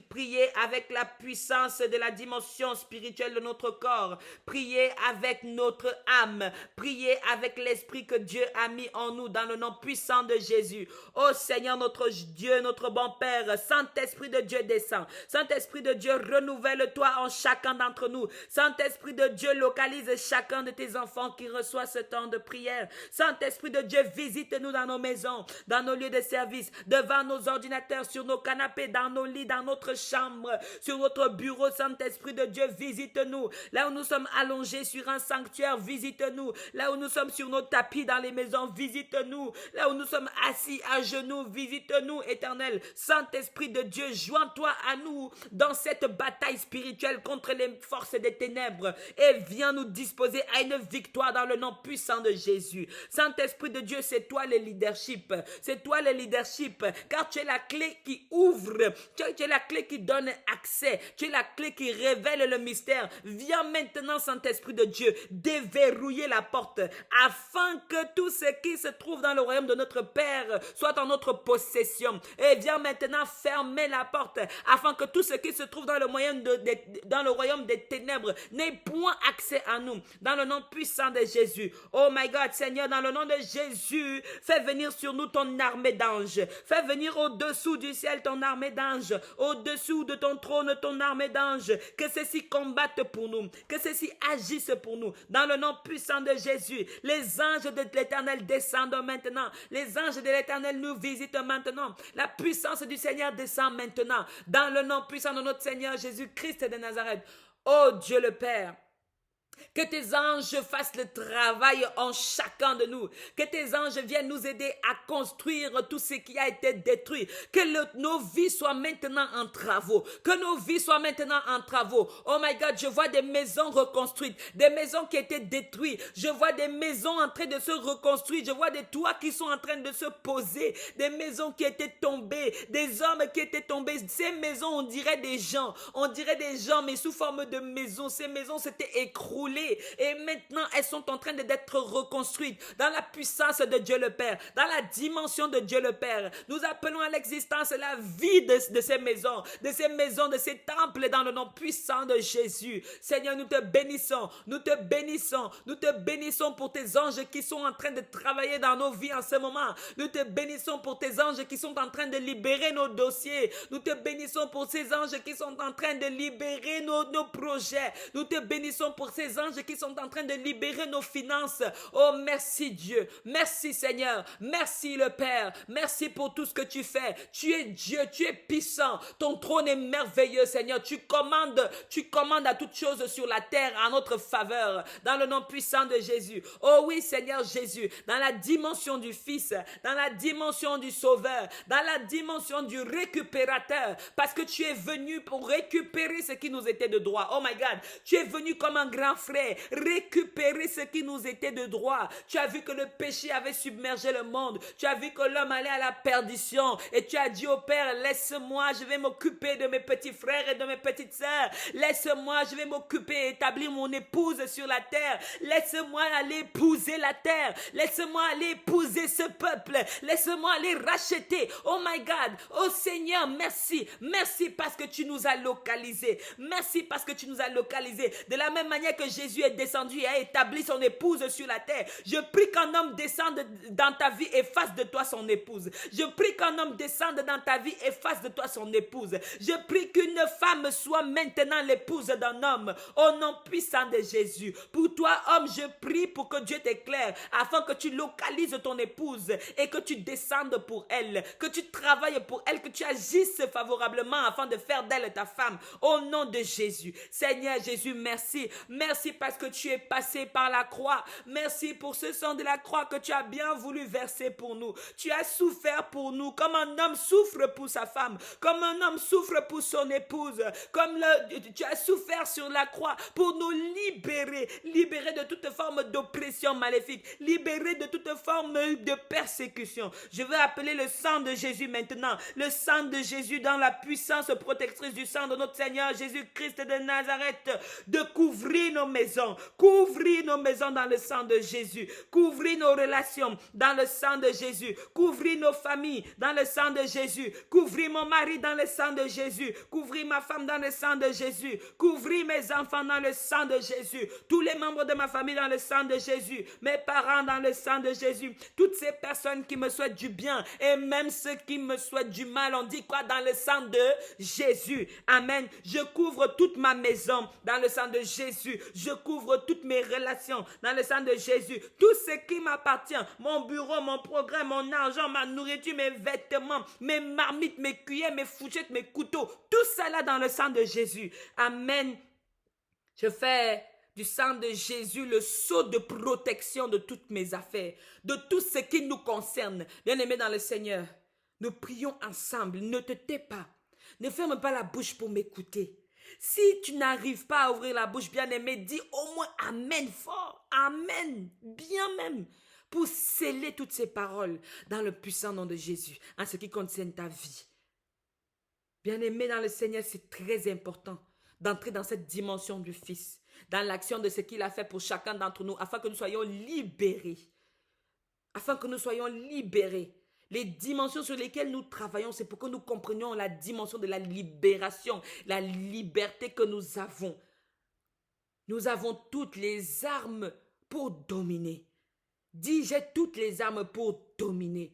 Prier avec la puissance de la dimension spirituelle de notre corps. Prier avec notre âme. Prier avec l'Esprit que Dieu a mis en nous dans le nom puissant de Jésus. Ô Seigneur notre Dieu, notre bon Père, Saint-Esprit de Dieu descend. Saint-Esprit de Dieu, renouvelle-toi en chacun d'entre nous. Saint-Esprit de Dieu, localise chacun de tes enfants qui reçoit ce temps de prière. Saint-Esprit de Dieu, visite-nous dans nos maisons, dans nos lieux de service, devant nos ordinateurs, sur nos canapés, dans nos lits, dans notre chambre, sur notre bureau. Saint-Esprit de Dieu, visite-nous. Là où nous sommes allongés sur un sanctuaire, visite-nous. Là où nous sommes sur nos tapis dans les maisons, visite-nous. Là où nous sommes assis à genoux, visite-nous, Éternel. Saint-Esprit de Dieu, joins-toi à nous dans cette bataille spirituelle contre les forces des ténèbres et viens nous disposer à une victoire dans le nom puissant de Jésus. Saint-Esprit de Dieu, c'est toi le leadership. C'est toi le leadership, car tu es la clé qui ouvre. Tu es la clé qui donne accès. Tu es la clé qui révèle le mystère. Viens maintenant, Saint-Esprit de Dieu, déverrouiller la porte afin que tout ce qui se trouve dans le royaume de notre Père soit en notre possession. Et viens maintenant fermer la porte afin que tout ce qui se trouve dans le royaume des ténèbres n'ait point accès à nous, dans le nom puissant de Jésus. Oh my God, Seigneur, dans le nom de Jésus, fais venir sur nous ton armée d'anges. Fais venir au-dessous du ciel ton armée d'anges. Au-dessous de ton trône ton armée d'anges. Que ceux-ci combattent pour nous. Que ceux-ci agissent pour nous. Dans le nom puissant de Jésus, les anges de l'Éternel descendent maintenant. Les anges de l'Éternel nous visitent maintenant. La puissance du Seigneur descend maintenant. Dans le nom puissant de notre Seigneur Jésus-Christ de Nazareth. Oh Dieu le Père, que tes anges fassent le travail en chacun de nous. Que tes anges viennent nous aider à construire tout ce qui a été détruit. Que nos vies soient maintenant en travaux. Que nos vies soient maintenant en travaux. Oh my God, je vois des maisons reconstruites. Des maisons qui étaient détruites. Je vois des maisons en train de se reconstruire. Je vois des toits qui sont en train de se poser. Des maisons qui étaient tombées. Des hommes qui étaient tombés. Ces maisons, on dirait des gens. On dirait des gens, mais sous forme de maisons. Ces maisons s'étaient écroulées. Et maintenant, elles sont en train d'être reconstruites dans la puissance de Dieu le Père, dans la dimension de Dieu le Père. Nous appelons à l'existence la vie de ces maisons, de ces temples dans le nom puissant de Jésus. Seigneur, nous te bénissons, nous te bénissons, nous te bénissons pour tes anges qui sont en train de travailler dans nos vies en ce moment. Nous te bénissons pour tes anges qui sont en train de libérer nos dossiers. Nous te bénissons pour ces anges qui sont en train de libérer nos projets. Nous te bénissons pour ces anges qui sont en train de libérer nos finances. Oh, merci Dieu. Merci Seigneur. Merci le Père. Merci pour tout ce que tu fais. Tu es Dieu. Tu es puissant. Ton trône est merveilleux, Seigneur. Tu commandes à toutes choses sur la terre en notre faveur. Dans le nom puissant de Jésus. Oh oui, Seigneur Jésus. Dans la dimension du Fils. Dans la dimension du Sauveur. Dans la dimension du récupérateur. Parce que tu es venu pour récupérer ce qui nous était de droit. Oh my God. Tu es venu comme un grand frère, récupérer ce qui nous était de droit. Tu as vu que le péché avait submergé le monde. Tu as vu que l'homme allait à la perdition. Et tu as dit au Père, laisse-moi, je vais m'occuper de mes petits frères et de mes petites sœurs. Laisse-moi, je vais m'occuper et établir mon épouse sur la terre. Laisse-moi aller épouser la terre. Laisse-moi aller épouser ce peuple. Laisse-moi aller racheter. Oh my God. Oh Seigneur, merci. Merci parce que tu nous as localisés. Merci parce que tu nous as localisés. De la même manière que Jésus est descendu et a établi son épouse sur la terre. Je prie qu'un homme descende dans ta vie et fasse de toi son épouse. Je prie qu'un homme descende dans ta vie et fasse de toi son épouse. Je prie qu'une femme soit maintenant l'épouse d'un homme. Au nom puissant de Jésus. Pour toi, homme, je prie pour que Dieu t'éclaire afin que tu localises ton épouse et que tu descendes pour elle, que tu travailles pour elle, que tu agisses favorablement afin de faire d'elle ta femme. Au nom de Jésus. Seigneur Jésus, merci. Merci parce que tu es passé par la croix. Merci pour ce sang de la croix que tu as bien voulu verser pour nous. Tu as souffert pour nous comme un homme souffre pour sa femme, comme un homme souffre pour son épouse, tu as souffert sur la croix pour nous libérer de toute forme d'oppression maléfique, libérer de toute forme de persécution. Je veux appeler le sang de Jésus maintenant, le sang de Jésus dans la puissance protectrice du sang de notre Seigneur Jésus-Christ de Nazareth, de couvrir nos maisons dans le sang de Jésus, couvrir nos relations dans le sang de Jésus, couvrir nos familles dans le sang de Jésus, couvrir mon mari dans le sang de Jésus, couvrir ma femme dans le sang de Jésus, couvrir mes enfants dans le sang de Jésus, tous les membres de ma famille dans le sang de Jésus, mes parents dans le sang de Jésus, toutes ces personnes qui me souhaitent du bien et même ceux qui me souhaitent du mal, on dit quoi? Dans le sang de Jésus. Amen. Je couvre toute ma maison dans le sang de Jésus. Je couvre toutes mes relations dans le sang de Jésus. Tout ce qui m'appartient, mon bureau, mon programme, mon argent, ma nourriture, mes vêtements, mes marmites, mes cuillères, mes fourchettes, mes couteaux, tout ça là dans le sang de Jésus. Amen. Je fais du sang de Jésus le sceau de protection de toutes mes affaires, de tout ce qui nous concerne. Bien-aimés dans le Seigneur, nous prions ensemble. Ne te tais pas. Ne ferme pas la bouche pour m'écouter. Si tu n'arrives pas à ouvrir la bouche, bien-aimé, dis au moins Amen fort. Amen. Bien même. Pour sceller toutes ces paroles dans le puissant nom de Jésus, en ce qui concerne ta vie. Bien-aimé dans le Seigneur, c'est très important d'entrer dans cette dimension du Fils, dans l'action de ce qu'il a fait pour chacun d'entre nous, afin que nous soyons libérés. Afin que nous soyons libérés. Les dimensions sur lesquelles nous travaillons, c'est pour que nous comprenions la dimension de la libération, la liberté que nous avons. Nous avons toutes les armes pour dominer. Dis, j'ai toutes les armes pour dominer.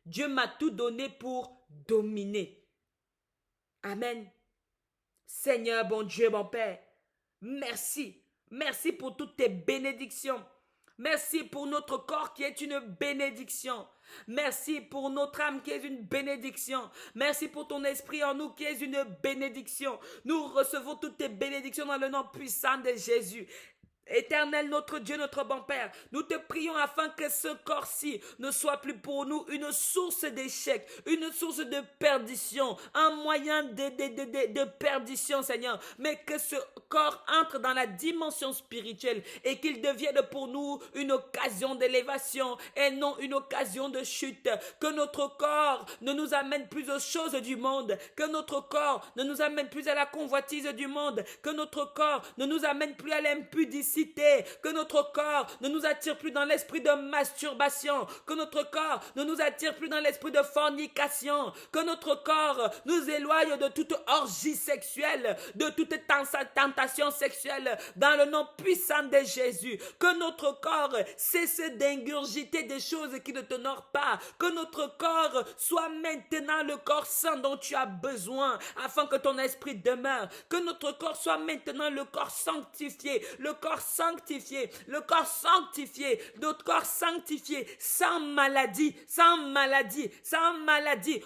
Dieu m'a tout donné pour dominer. Amen. Seigneur, bon Dieu, bon Père, merci. Merci pour toutes tes bénédictions. Merci pour notre corps qui est une bénédiction. Merci pour notre âme qui est une bénédiction. Merci pour ton esprit en nous qui est une bénédiction. Nous recevons toutes tes bénédictions dans le nom puissant de Jésus. Éternel, notre Dieu, notre bon Père, nous te prions afin que ce corps-ci ne soit plus pour nous une source d'échec, une source de perdition, un moyen de perdition, Seigneur, mais que ce corps entre dans la dimension spirituelle et qu'il devienne pour nous une occasion d'élévation et non une occasion de chute. Que notre corps ne nous amène plus aux choses du monde, que notre corps ne nous amène plus à la convoitise du monde, que notre corps ne nous amène plus à l'impudicité, que notre corps ne nous attire plus dans l'esprit de masturbation, que notre corps ne nous attire plus dans l'esprit de fornication, que notre corps nous éloigne de toute orgie sexuelle, de toute tentation sexuelle, dans le nom puissant de Jésus, que notre corps cesse d'ingurgiter des choses qui ne t'honorent pas, que notre corps soit maintenant le corps saint dont tu as besoin, afin que ton esprit demeure, que notre corps soit maintenant le corps sanctifié, notre corps sanctifié, sans maladie,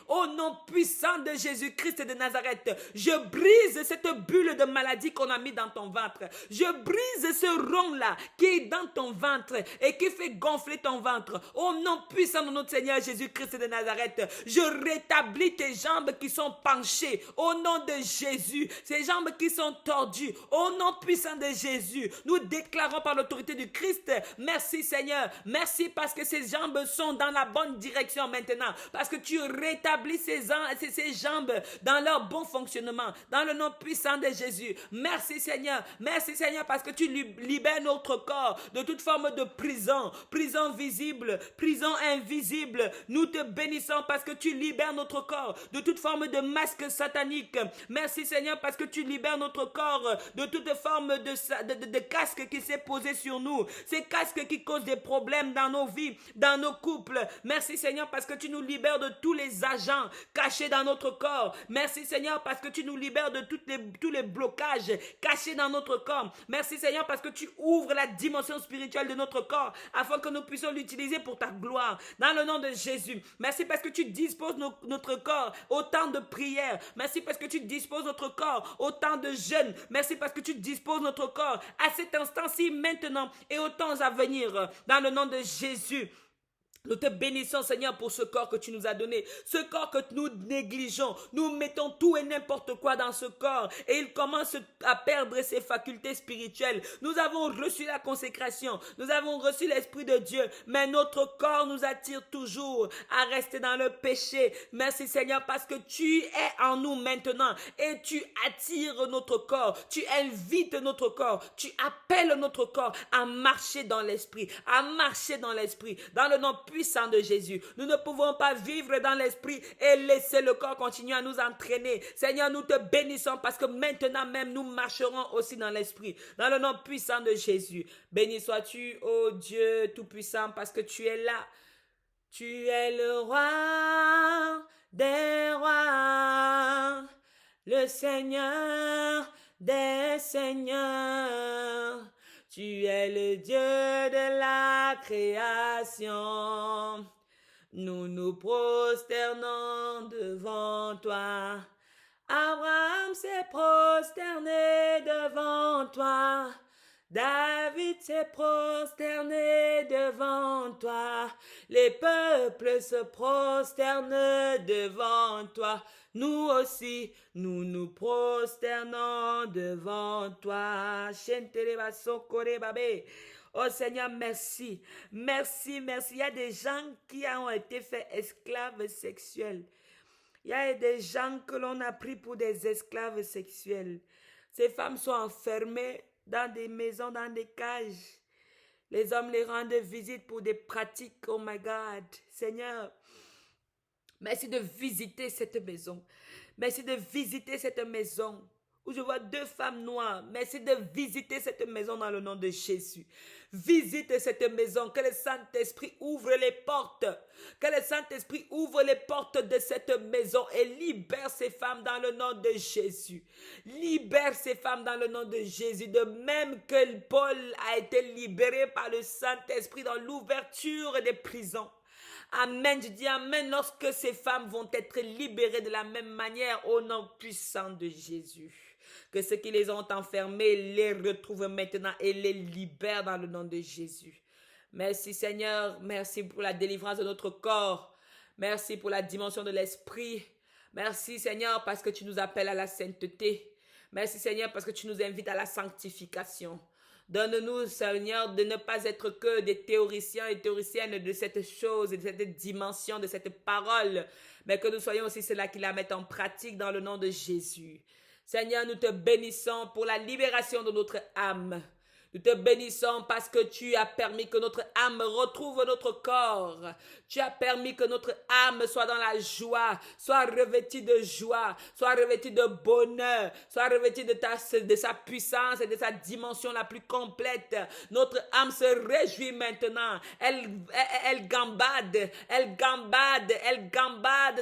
au nom puissant de Jésus-Christ de Nazareth. Je brise cette bulle de maladie qu'on a mis dans ton ventre. Je brise ce rond-là qui est dans ton ventre et qui fait gonfler ton ventre. Au nom puissant de notre Seigneur Jésus-Christ de Nazareth, je rétablis tes jambes qui sont penchées au nom de Jésus. Ces jambes qui sont tordues, au nom puissant de Jésus, nous déclarant par l'autorité du Christ. Merci Seigneur. Merci parce que ses jambes sont dans la bonne direction maintenant. Parce que tu rétablis ses jambes dans leur bon fonctionnement. Dans le nom puissant de Jésus. Merci Seigneur. Merci Seigneur parce que tu libères notre corps de toute forme de prison. Prison visible, prison invisible. Nous te bénissons parce que tu libères notre corps de toute forme de masque satanique. Merci Seigneur parce que tu libères notre corps de toute forme de casque qui s'est posé sur nous. Ces casques qui causent des problèmes dans nos vies, dans nos couples. Merci Seigneur parce que tu nous libères de tous les agents cachés dans notre corps. Merci Seigneur parce que tu nous libères de tous les blocages cachés dans notre corps. Merci Seigneur parce que tu ouvres la dimension spirituelle de notre corps afin que nous puissions l'utiliser pour ta gloire. Dans le nom de Jésus. Merci parce que tu disposes notre corps au temps de prière. Merci parce que tu disposes notre corps au temps de jeûne. Merci parce que tu disposes notre corps à cet instant-ci maintenant et aux temps à venir. Dans le nom de Jésus. Nous te bénissons, Seigneur, pour ce corps que tu nous as donné. Ce corps que nous négligeons. Nous mettons tout et n'importe quoi dans ce corps. Et il commence à perdre ses facultés spirituelles. Nous avons reçu la consécration. Nous avons reçu l'Esprit de Dieu. Mais notre corps nous attire toujours à rester dans le péché. Merci, Seigneur, parce que tu es en nous maintenant. Et tu attires notre corps. Tu invites notre corps. Tu appelles notre corps à marcher dans l'Esprit. À marcher dans l'Esprit. Dans le nom puissant de Jésus. Nous ne pouvons pas vivre dans l'esprit et laisser le corps continuer à nous entraîner. Seigneur, nous te bénissons parce que maintenant même nous marcherons aussi dans l'esprit. Dans le nom puissant de Jésus. Béni sois-tu, ô Dieu tout-puissant, parce que tu es là. Tu es le roi des rois, le Seigneur des seigneurs. Tu es le Dieu de la création. Nous nous prosternons devant toi. Abraham s'est prosterné devant toi. David s'est prosterné devant toi. Les peuples se prosternent devant toi. Nous aussi, nous nous prosternons devant toi. Oh Seigneur, merci. Merci, merci. Il y a des gens qui ont été faits esclaves sexuels. Il y a des gens que l'on a pris pour des esclaves sexuels. Ces femmes sont enfermées dans des maisons, dans des cages. Les hommes les rendent visite pour des pratiques. Oh my God. Seigneur, merci de visiter cette maison. Merci de visiter cette maison où je vois 2 femmes noires. Merci de visiter cette maison dans le nom de Jésus. Visite cette maison. Que le Saint-Esprit ouvre les portes. Que le Saint-Esprit ouvre les portes de cette maison et libère ces femmes dans le nom de Jésus. Libère ces femmes dans le nom de Jésus. De même que Paul a été libéré par le Saint-Esprit dans l'ouverture des prisons. Amen, je dis amen lorsque ces femmes vont être libérées de la même manière au nom puissant de Jésus. Que ceux qui les ont enfermés les retrouvent maintenant et les libèrent dans le nom de Jésus. Merci Seigneur, merci pour la délivrance de notre corps. Merci pour la dimension de l'esprit. Merci Seigneur parce que tu nous appelles à la sainteté. Merci Seigneur parce que tu nous invites à la sanctification. Donne-nous, Seigneur, de ne pas être que des théoriciens et théoriciennes de cette chose, de cette dimension, de cette parole, mais que nous soyons aussi ceux-là qui la mettent en pratique dans le nom de Jésus. Seigneur, nous te bénissons pour la libération de notre âme. Nous te bénissons parce que tu as permis que notre âme retrouve notre corps. Tu as permis que notre âme soit dans la joie, soit revêtue de joie, soit revêtue de bonheur, soit revêtue de sa puissance et de sa dimension la plus complète. Notre âme se réjouit maintenant. Elle gambade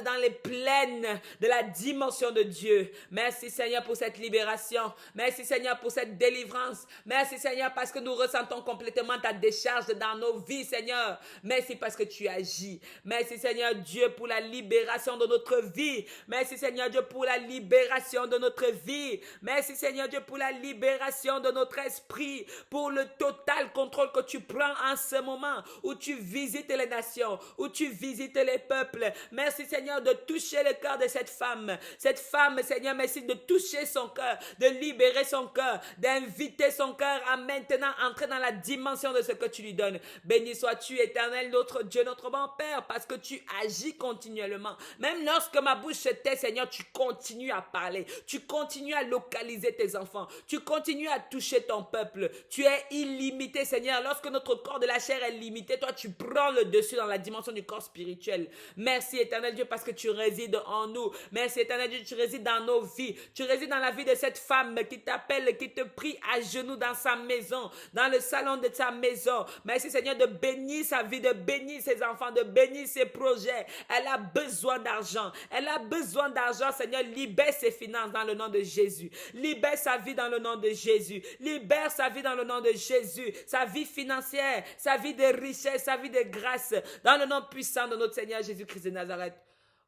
dans les plaines de la dimension de Dieu. Merci Seigneur pour cette libération. Merci Seigneur pour cette délivrance. Merci Seigneur parce que nous ressentons complètement ta décharge dans nos vies, Seigneur. Merci parce que tu agis. Merci, Seigneur Dieu, pour la libération de notre vie. Merci, Seigneur Dieu, pour la libération de notre vie. Merci, Seigneur Dieu, pour la libération de notre esprit, pour le total contrôle que tu prends en ce moment, où tu visites les nations, où tu visites les peuples. Merci, Seigneur, de toucher le cœur de cette femme. Cette femme, Seigneur, merci de toucher son cœur, de libérer son cœur, d'inviter son cœur à mettre maintenant entrer dans la dimension de ce que tu lui donnes. Béni sois-tu, Éternel, notre Dieu, notre bon Père, parce que tu agis continuellement. Même lorsque ma bouche se tait, Seigneur, tu continues à parler. Tu continues à localiser tes enfants. Tu continues à toucher ton peuple. Tu es illimité, Seigneur. Lorsque notre corps de la chair est limité, toi, tu prends le dessus dans la dimension du corps spirituel. Merci, Éternel Dieu, parce que tu résides en nous. Merci, Éternel Dieu, tu résides dans nos vies. Tu résides dans la vie de cette femme qui t'appelle, qui te prie à genoux dans sa maison, dans le salon de sa maison. Merci, Seigneur, de bénir sa vie, de bénir ses enfants, de bénir ses projets. Elle a besoin d'argent. Elle a besoin d'argent, Seigneur. Libère ses finances dans le nom de Jésus. Libère sa vie dans le nom de Jésus. Libère sa vie dans le nom de Jésus. Sa vie financière, sa vie de richesse, sa vie de grâce, dans le nom puissant de notre Seigneur Jésus-Christ de Nazareth.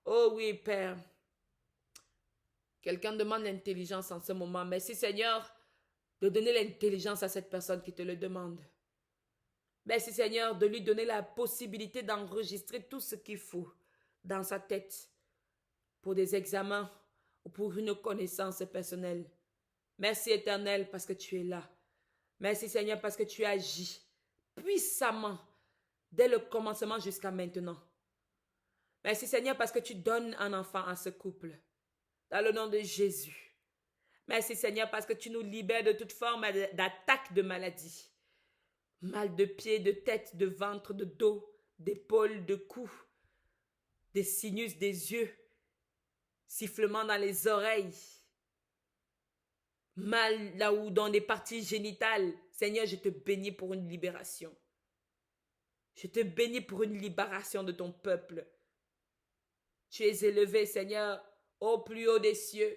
Oh oui, Père. Quelqu'un demande l'intelligence en ce moment. Merci, Seigneur, de donner l'intelligence à cette personne qui te le demande. Merci, Seigneur, de lui donner la possibilité d'enregistrer tout ce qu'il faut dans sa tête pour des examens ou pour une connaissance personnelle. Merci, Éternel, parce que tu es là. Merci, Seigneur, parce que tu agis puissamment dès le commencement jusqu'à maintenant. Merci, Seigneur, parce que tu donnes un enfant à ce couple. Dans le nom de Jésus. Merci, Seigneur, parce que tu nous libères de toute forme d'attaque de maladie. Mal de pied, de tête, de ventre, de dos, d'épaule, de cou, des sinus des yeux, sifflement dans les oreilles, mal là où dans les parties génitales. Seigneur, je te bénis pour une libération. Je te bénis pour une libération de ton peuple. Tu es élevé, Seigneur, au plus haut des cieux.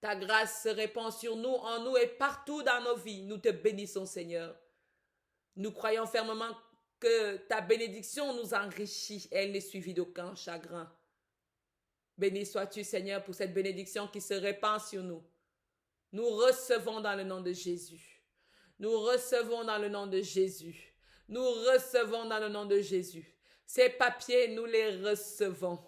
Ta grâce se répand sur nous, en nous et partout dans nos vies. Nous te bénissons, Seigneur. Nous croyons fermement que ta bénédiction nous enrichit et elle n'est suivie d'aucun chagrin. Béni sois-tu, Seigneur, pour cette bénédiction qui se répand sur nous. Nous recevons dans le nom de Jésus. Nous recevons dans le nom de Jésus. Nous recevons dans le nom de Jésus. Ces papiers, nous les recevons.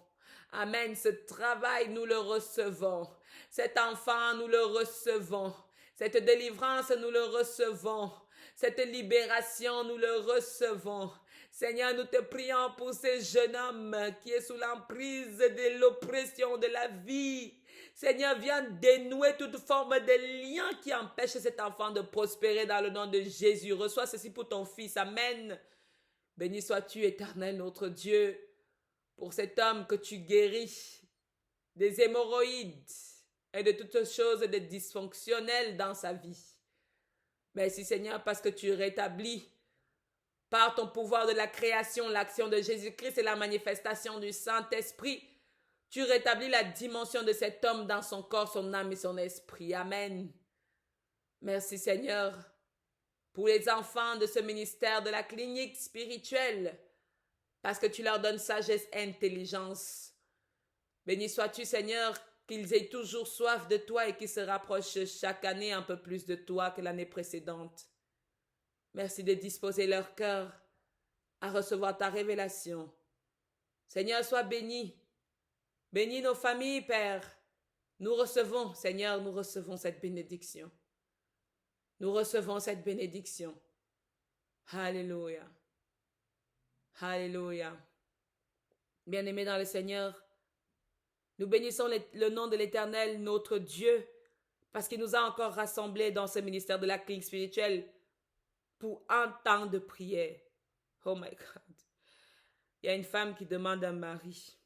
Amen. Ce travail, nous le recevons. Cet enfant, nous le recevons. Cette délivrance, nous le recevons. Cette libération, nous le recevons. Seigneur, nous te prions pour ce jeune homme qui est sous l'emprise de l'oppression de la vie. Seigneur, viens dénouer toute forme de lien qui empêche cet enfant de prospérer dans le nom de Jésus. Reçois ceci pour ton fils. Amen. Béni sois-tu, Éternel, notre Dieu, pour cet homme que tu guéris des hémorroïdes et de toutes choses de dysfonctionnelles dans sa vie. Merci, Seigneur, parce que tu rétablis par ton pouvoir de la création, l'action de Jésus-Christ et la manifestation du Saint-Esprit. Tu rétablis la dimension de cet homme dans son corps, son âme et son esprit. Amen. Merci, Seigneur, pour les enfants de ce ministère de la clinique spirituelle, parce que tu leur donnes sagesse et intelligence. Béni sois-tu, Seigneur, qu'ils aient toujours soif de toi et qu'ils se rapprochent chaque année un peu plus de toi que l'année précédente. Merci de disposer leur cœur à recevoir ta révélation. Seigneur, sois béni. Bénis nos familles, Père. Nous recevons, Seigneur, nous recevons cette bénédiction. Nous recevons cette bénédiction. Alléluia. Alléluia. Bien-aimés dans le Seigneur, nous bénissons le nom de l'Éternel, notre Dieu, parce qu'il nous a encore rassemblés dans ce ministère de la clinique spirituelle pour un temps de prière. Oh my God. Il y a une femme qui demande un mari.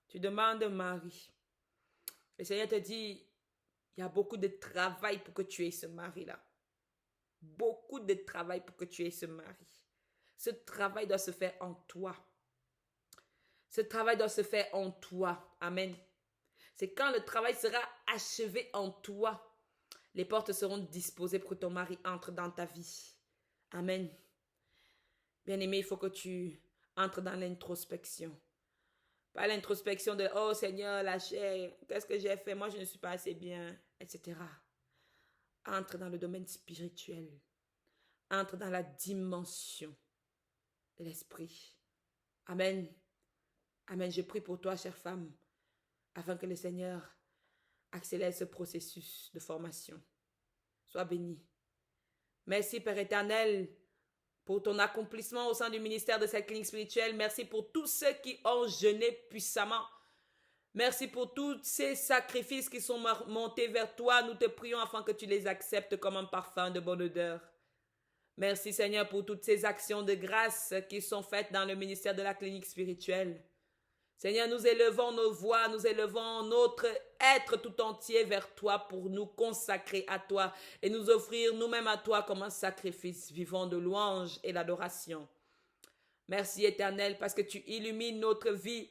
Tu demandes un mari. Le Seigneur te dit, il y a beaucoup de travail pour que tu aies ce mari-là. Beaucoup de travail pour que tu aies ce mari. Ce travail doit se faire en toi. Ce travail doit se faire en toi. Amen. C'est quand le travail sera achevé en toi, les portes seront disposées pour que ton mari entre dans ta vie. Amen. Bien-aimé, il faut que tu entres dans l'introspection. Pas l'introspection de « Oh Seigneur, la chair, qu'est-ce que j'ai fait? Moi, je ne suis pas assez bien, etc. » Entre dans le domaine spirituel. Entre dans la dimension de l'esprit. Amen. Amen. Je prie pour toi, chère femme, afin que le Seigneur accélère ce processus de formation. Sois bénie. Merci, Père éternel, pour ton accomplissement au sein du ministère de cette clinique spirituelle. Merci pour tous ceux qui ont jeûné puissamment. Merci pour tous ces sacrifices qui sont montés vers toi. Nous te prions afin que tu les acceptes comme un parfum de bonne odeur. Merci Seigneur pour toutes ces actions de grâce qui sont faites dans le ministère de la clinique spirituelle. Seigneur, nous élevons nos voix, nous élevons notre être tout entier vers toi pour nous consacrer à toi et nous offrir nous-mêmes à toi comme un sacrifice vivant de louange et d'adoration. Merci Éternel parce que tu illumines notre vie.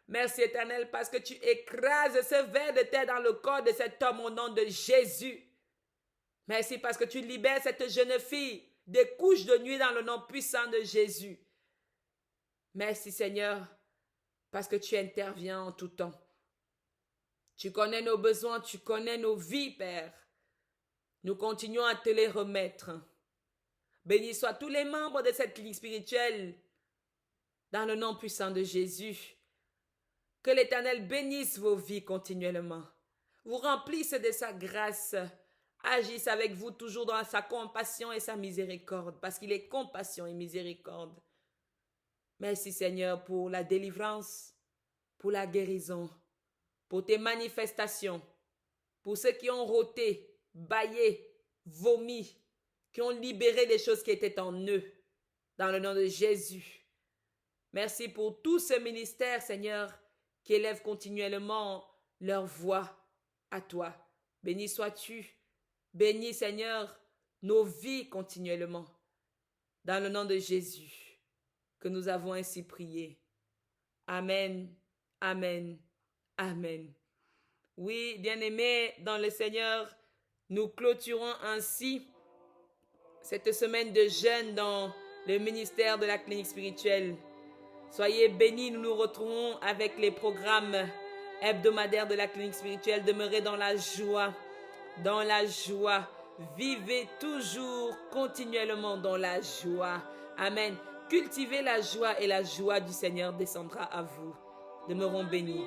Merci Éternel parce que tu écrases ce ver de terre dans le corps de cet homme au nom de Jésus. Merci parce que tu libères cette jeune fille des couches de nuit dans le nom puissant de Jésus. Merci Seigneur parce que tu interviens en tout temps. Tu connais nos besoins, tu connais nos vies, Père. Nous continuons à te les remettre. Bénis soient tous les membres de cette clinique spirituelle dans le nom puissant de Jésus. Que l'Éternel bénisse vos vies continuellement. Vous remplisse de sa grâce. Agisse avec vous toujours dans sa compassion et sa miséricorde, parce qu'il est compassion et miséricorde. Merci Seigneur pour la délivrance, pour la guérison, pour tes manifestations, pour ceux qui ont rôté, bâillé, vomi, qui ont libéré les choses qui étaient en eux, dans le nom de Jésus. Merci pour tout ce ministère, Seigneur, qui élève continuellement leur voix à toi. Béni sois-tu. Bénis, Seigneur, nos vies continuellement. Dans le nom de Jésus, que nous avons ainsi prié. Amen, amen, amen. Oui, bien-aimés dans le Seigneur, nous clôturons ainsi cette semaine de jeûne dans le ministère de la clinique spirituelle. Soyez bénis, nous nous retrouvons avec les programmes hebdomadaires de la clinique spirituelle. Demeurez dans la joie. Dans la joie. Vivez toujours continuellement dans la joie. Amen. Cultivez la joie et la joie du Seigneur descendra à vous. Demeurons bénis.